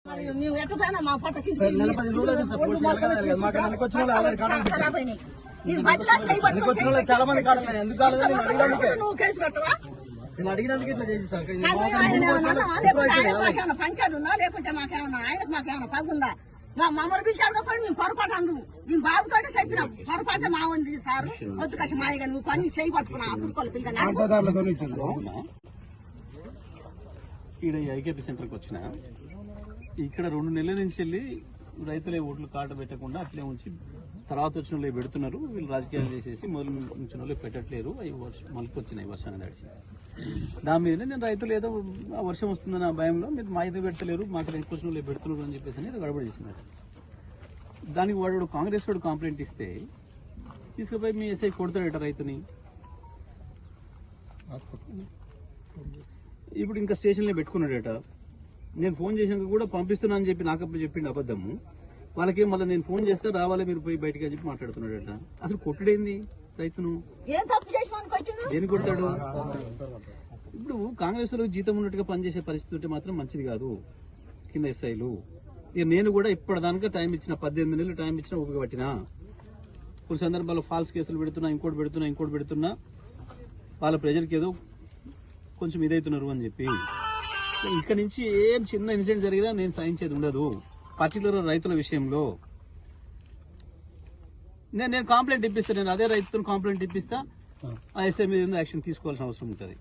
మేము ఎట్లా మా పట్టకి చాలా మంది నువ్వు కేసు పెట్టవా నేను అడిగినందుకు ఇట్లా చేసి సార్ పంచాయతీ ఉందా లేకుంటే మాకేమన్నా ఆయనకు మాకేమన్నా పగ్గుందా మమ్మల్ని పిలిచాడు మేము పొరపాటు అందుకు మేము బాబుతో చెప్పినాం పొరపాటు మా ఉంది సార్ వద్దు కష్ట మాయగా నువ్వు పని చేయి పట్టుకున్నా అతురుకోవాలి పిల్లగా ఈడ ఐకేపీ సెంటర్కి వచ్చిన ఇక్కడ 2 నెలల నుంచి వెళ్ళి రైతులే ఓట్లు కాట పెట్టకుండా అట్లే ఉంచి తర్వాత వచ్చిన వాళ్ళు పెడుతున్నారు. వీళ్ళు రాజకీయాలు చేసేసి మొదలు ఉంచిన వాళ్ళు పెట్టట్లేరు. అవి మొలకి వచ్చినాయి వర్షాన్ని తడిచి. దాని మీదనే నేను రైతులు ఏదో వర్షం వస్తుందన్న భయంలో మీరు మా ఇది పెడతలేరు మాకు రైతు వచ్చిన వాళ్ళు పెడుతున్నారు అని చెప్పేసి ఏదో గడబడి చేసినారు. దానికి వాడు కాంగ్రెస్ వాడు కంప్లైంట్ ఇస్తే తీసుకుపోయి మీ ఎస్ఐ కొడతాడట రైతుని. ఇప్పుడు ఇంకా స్టేషన్లో పెట్టుకున్నాడట. నేను ఫోన్ చేసాక కూడా పంపిస్తున్నా అని చెప్పి నాకప్పుడు చెప్పిండు అబద్ధము. వాళ్ళకి మళ్ళీ నేను ఫోన్ చేస్తే రావాలి మీరు పోయి బయటకు అని చెప్పి మాట్లాడుతున్నాడట. అసలు కొట్టుడేంది రైతును? దేని కొడతాడు? ఇప్పుడు కాంగ్రెస్ లో జీతం ఉన్నట్టుగా పనిచేసే పరిస్థితి ఉంటే మాత్రం మంచిది కాదు కింద ఎస్ఐలు. ఇక నేను కూడా ఇప్పటిదానికా టైం ఇచ్చిన 18 నెలలు టైం ఇచ్చినా ఊపిక పట్టినా. కొన్ని సందర్భాల్లో ఫాల్స్ కేసులు పెడుతున్నా ఇంకోటి పెడుతున్నా వాళ్ళ ప్రజలకి ఏదో కొంచెం ఇదవుతున్నారు అని చెప్పి ఇక్కడ నుంచి ఏం చిన్న ఇన్సిడెంట్ జరిగినా నేను సహించేది ఉండదు. పర్టికులర్ రైతుల విషయంలో నేను కంప్లైంట్ ఇప్పిస్తాను. నేను అదే రైతుతో కంప్లైంట్ ఇప్పిస్తా. ఆ ఎస్ఐ మీద యాక్షన్ తీసుకోవాల్సిన అవసరం ఉంటుంది.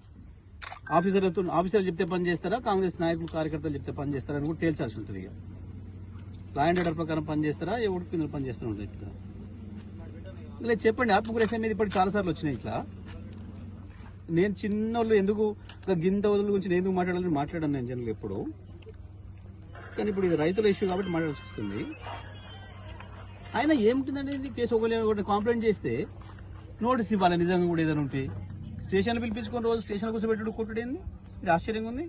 ఆఫీసర్ చెప్తే పని చేస్తారా, కాంగ్రెస్ నాయకులు కార్యకర్తలు చెప్తే పని చేస్తారా అని కూడా తేల్చాల్సి ఉంటుంది. ఇక లా అండ్ ఆర్డర్ ప్రకారం పని చేస్తారా, ఎవరికి కింద పని చేస్తారా ఉంటుంది. ఇలా చెప్పండి. ఆత్మకూరు ఎస్ఐ మీద ఇప్పటికి చాలా సార్లు వచ్చినాయి ఇట్లా. నేను చిన్నోళ్ళు ఎందుకు గింత వదుల గురించి నేను ఎందుకు మాట్లాడాను నేను జనరల్ ఎప్పుడు. కానీ ఇప్పుడు ఇది రైతుల ఇష్యూ కాబట్టి మాట్లాడాల్సి వస్తుంది. ఆయన ఏముంటుందండి కేసు ఒకటి కంప్లైంట్ చేస్తే నోటీస్ ఇవ్వాలి. నిజంగా కూడా ఏదైనా ఉంటే స్టేషన్లో పిలిపించుకుని రోజు స్టేషన్ కూర్చోబెట్టుడు కొట్టుడేంది? ఇది ఆశ్చర్యంగా ఉంది.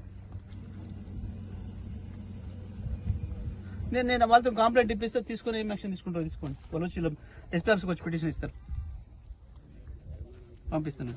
నేను వాళ్ళతో కంప్లైంట్ ఇప్పిస్తే తీసుకొని ఏం యాక్షన్ తీసుకోండి. వాళ్ళు వచ్చి ఎస్పీ ఆఫీస్కి వచ్చి పిటిషన్ ఇస్తారు. పంపిస్తాను.